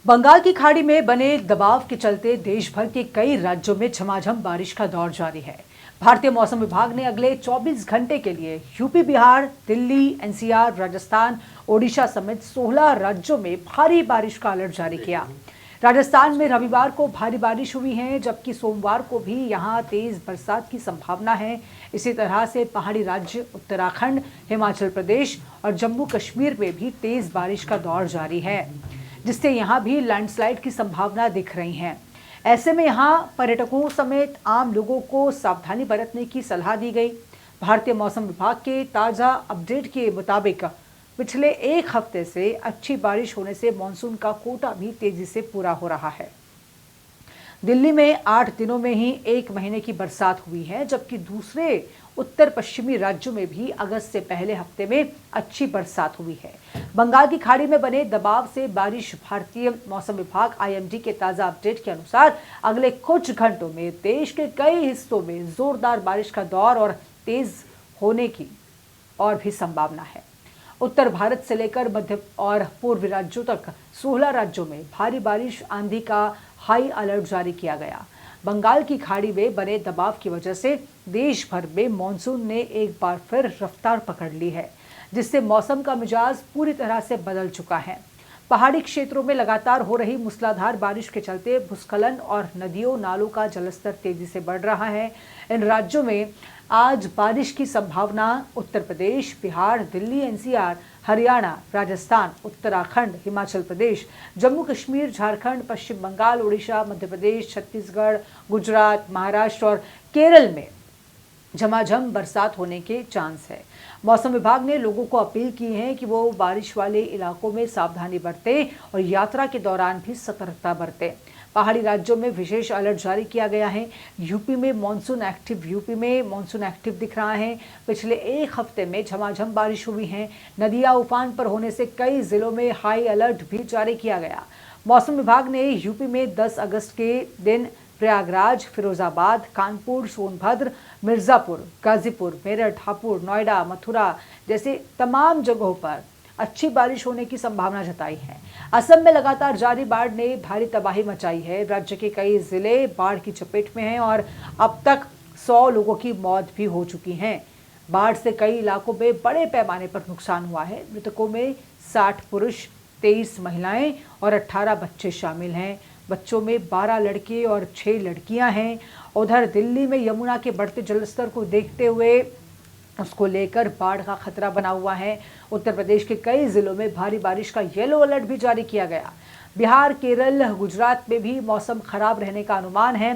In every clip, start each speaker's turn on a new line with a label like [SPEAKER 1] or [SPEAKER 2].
[SPEAKER 1] बंगाल की खाड़ी में बने दबाव के चलते देश भर के कई राज्यों में झमाझम बारिश का दौर जारी है। भारतीय मौसम विभाग ने अगले 24 घंटे के लिए यूपी, बिहार, दिल्ली, एनसीआर, राजस्थान, ओडिशा समेत 16 राज्यों में भारी बारिश का अलर्ट जारी किया। राजस्थान में रविवार को भारी बारिश हुई है, जबकि सोमवार को भी यहां तेज बरसात की संभावना है। इसी तरह से पहाड़ी राज्य उत्तराखंड, हिमाचल प्रदेश और जम्मू कश्मीर में भी तेज बारिश का दौर जारी है, जिससे यहां भी लैंडस्लाइड की संभावना दिख रही है। ऐसे में यहां पर्यटकों समेत आम लोगों को सावधानी बरतने की सलाह दी गई। भारतीय मौसम विभाग के ताज़ा अपडेट के मुताबिक पिछले एक हफ्ते से अच्छी बारिश होने से मानसून का कोटा भी तेजी से पूरा हो रहा है। दिल्ली में 8 दिनों में ही 1 महीने की बरसात हुई है, जबकि दूसरे उत्तर पश्चिमी राज्यों में भी अगस्त से पहले हफ्ते में अच्छी बरसात हुई है। बंगाल की खाड़ी में बने दबाव से बारिश। भारतीय मौसम विभाग आईएमडी के ताज़ा अपडेट के अनुसार अगले कुछ घंटों में देश के कई हिस्सों में जोरदार बारिश का दौर और तेज होने की और भी संभावना है। उत्तर भारत से लेकर मध्य और पूर्वी राज्यों तक 16 राज्यों में भारी बारिश, आंधी का हाई अलर्ट जारी किया गया। बंगाल की खाड़ी में बने दबाव की वजह से देश भर में मानसून ने एक बार फिर रफ्तार पकड़ ली है, जिससे मौसम का मिजाज पूरी तरह से बदल चुका है। पहाड़ी क्षेत्रों में लगातार हो रही मूसलाधार बारिश के चलते भूस्खलन और नदियों नालों का जलस्तर तेजी से बढ़ रहा है। इन राज्यों में आज बारिश की संभावना उत्तर प्रदेश, बिहार, दिल्ली, एनसीआर, हरियाणा, राजस्थान, उत्तराखंड, हिमाचल प्रदेश, जम्मू कश्मीर, झारखंड, पश्चिम बंगाल, उड़ीसा, मध्य प्रदेश, छत्तीसगढ़, गुजरात, महाराष्ट्र और केरल में झमाझम बरसात होने के चांस है। मौसम विभाग ने लोगों को अपील की है कि वो बारिश वाले इलाकों में सावधानी बरतें और यात्रा के दौरान भी सतर्कता बरतें। पहाड़ी राज्यों में विशेष अलर्ट जारी किया गया है। यूपी में मानसून एक्टिव दिख रहा है। पिछले एक हफ्ते में झमाझम बारिश हुई है। नदियां उफान पर होने से कई जिलों में हाई अलर्ट भी जारी किया गया। मौसम विभाग ने यूपी में 10 अगस्त के दिन प्रयागराज, फिरोजाबाद, कानपुर, सोनभद्र, मिर्जापुर, गाजीपुर, मेरठ, हापुड़, नोएडा, मथुरा जैसे तमाम जगहों पर अच्छी बारिश होने की संभावना जताई है। असम में लगातार जारी बाढ़ ने भारी तबाही मचाई है। राज्य के कई जिले बाढ़ की चपेट में हैं और अब तक 100 लोगों की मौत भी हो चुकी है। बाढ़ से कई इलाकों में बड़े पैमाने पर नुकसान हुआ है। मृतकों में 60 पुरुष, 23 महिलाएं और 18 बच्चे शामिल हैं। बच्चों में 12 लड़के और 6 लड़कियां हैं। उधर दिल्ली में यमुना के बढ़ते जलस्तर को देखते हुए उसको लेकर बाढ़ का खतरा बना हुआ है। उत्तर प्रदेश के कई जिलों में भारी बारिश का येलो अलर्ट भी जारी किया गया। बिहार, केरल, गुजरात में भी मौसम खराब रहने का अनुमान है।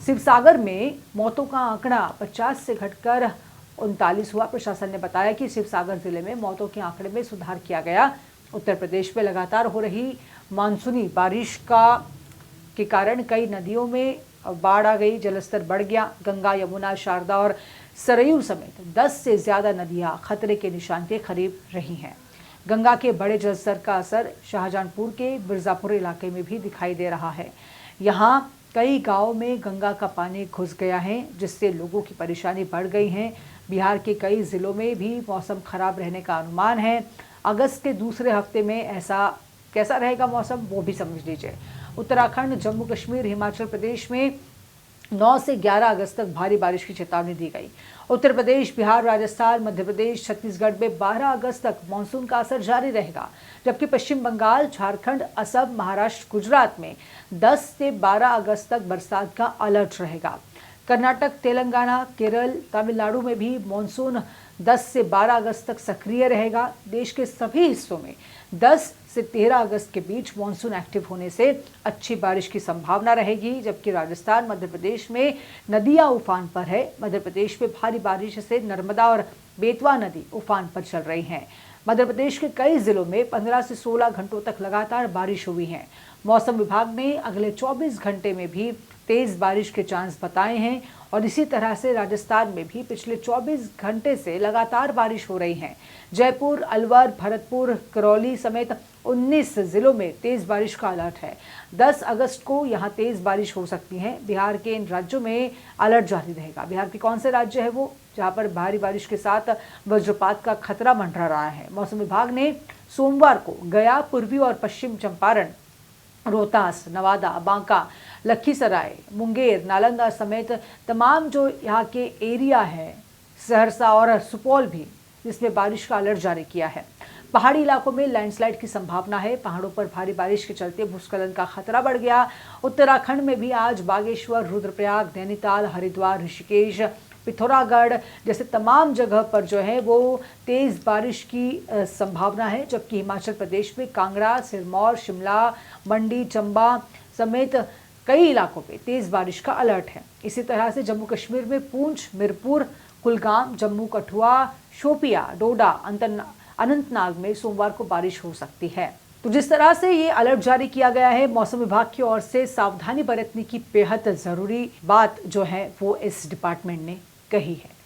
[SPEAKER 1] शिवसागर में मौतों का आंकड़ा 50 से घटकर 39 हुआ। प्रशासन ने बताया कि शिवसागर जिले में मौतों के आंकड़े में सुधार किया गया। उत्तर प्रदेश में लगातार हो रही मानसूनी बारिश के कारण कई नदियों में बाढ़ आ गई, जलस्तर बढ़ गया। गंगा, यमुना, शारदा और सरयू समेत 10 से ज्यादा नदियां खतरे के निशान के करीब रही हैं। गंगा के बड़े जलस्तर का असर शाहजहांपुर के मिर्जापुर इलाके में भी दिखाई दे रहा है। यहां कई गांवों में गंगा का पानी घुस गया है, जिससे लोगों की परेशानी बढ़ गई है। बिहार के कई जिलों में भी मौसम खराब रहने का अनुमान है। अगस्त के दूसरे हफ्ते में ऐसा कैसा रहेगा मौसम, वो भी समझ लीजिए। उत्तराखंड, जम्मू कश्मीर, हिमाचल प्रदेश में 9 से 11 अगस्त तक भारी बारिश की चेतावनी दी गई। उत्तर प्रदेश, बिहार, राजस्थान, मध्य प्रदेश, छत्तीसगढ़ में 12 अगस्त तक मानसून का असर जारी रहेगा, जबकि पश्चिम बंगाल, झारखंड, असम, महाराष्ट्र, गुजरात में 10 से 12 अगस्त तक बरसात का अलर्ट रहेगा। कर्नाटक, तेलंगाना, केरल, तमिलनाडु में भी मानसून 10 से 12 अगस्त तक सक्रिय रहेगा। देश के सभी हिस्सों में 10 से 13 अगस्त के बीच मानसून एक्टिव होने से अच्छी बारिश की संभावना रहेगी, जबकि राजस्थान, मध्य प्रदेश में नदियां उफान पर है। मध्य प्रदेश में भारी बारिश से नर्मदा और बेतवा नदी उफान पर चल रही हैं। मध्य प्रदेश के कई जिलों में 15 से 16 घंटों तक लगातार बारिश हुई है। मौसम विभाग ने अगले 24 घंटे में भी तेज बारिश के चांस बताए हैं और इसी तरह से राजस्थान में भी पिछले 24 घंटे से लगातार बारिश हो रही है। जयपुर, अलवर, भरतपुर, करौली समेत 19 जिलों में तेज बारिश का अलर्ट है। 10 अगस्त को यहां तेज बारिश हो सकती है। बिहार के इन राज्यों में अलर्ट जारी रहेगा। बिहार के कौन से राज्य है वो, जहां पर भारी बारिश के साथ वज्रपात का खतरा मंडरा रहा है। मौसम विभाग ने सोमवार को गया, पूर्वी और पश्चिम चंपारण रोहतास, नवादा, बांका, लखीसराय, मुंगेर, नालंदा समेत तमाम जो यहाँ के एरिया है, सहरसा और सुपौल भी, जिसमें बारिश का अलर्ट जारी किया है। पहाड़ी इलाकों में लैंडस्लाइड की संभावना है। पहाड़ों पर भारी बारिश के चलते भूस्खलन का खतरा बढ़ गया। उत्तराखंड में भी आज बागेश्वर, रुद्रप्रयाग, नैनीताल, हरिद्वार, ऋषिकेश, पिथौरागढ़ जैसे तमाम जगह पर जो है वो तेज़ बारिश की संभावना है, जबकि हिमाचल प्रदेश में कांगड़ा, सिरमौर, शिमला, मंडी, चंबा समेत कई इलाकों पे तेज़ बारिश का अलर्ट है। इसी तरह से जम्मू कश्मीर में पूंछ, मिरपुर, कुलगाम, जम्मू, कठुआ, शोपिया, डोडा, अनंतनाग में सोमवार को बारिश हो सकती है। तो जिस तरह से ये अलर्ट जारी किया गया है, मौसम विभाग की ओर से सावधानी बरतने की बेहद ज़रूरी बात जो है वो इस डिपार्टमेंट ने कही है।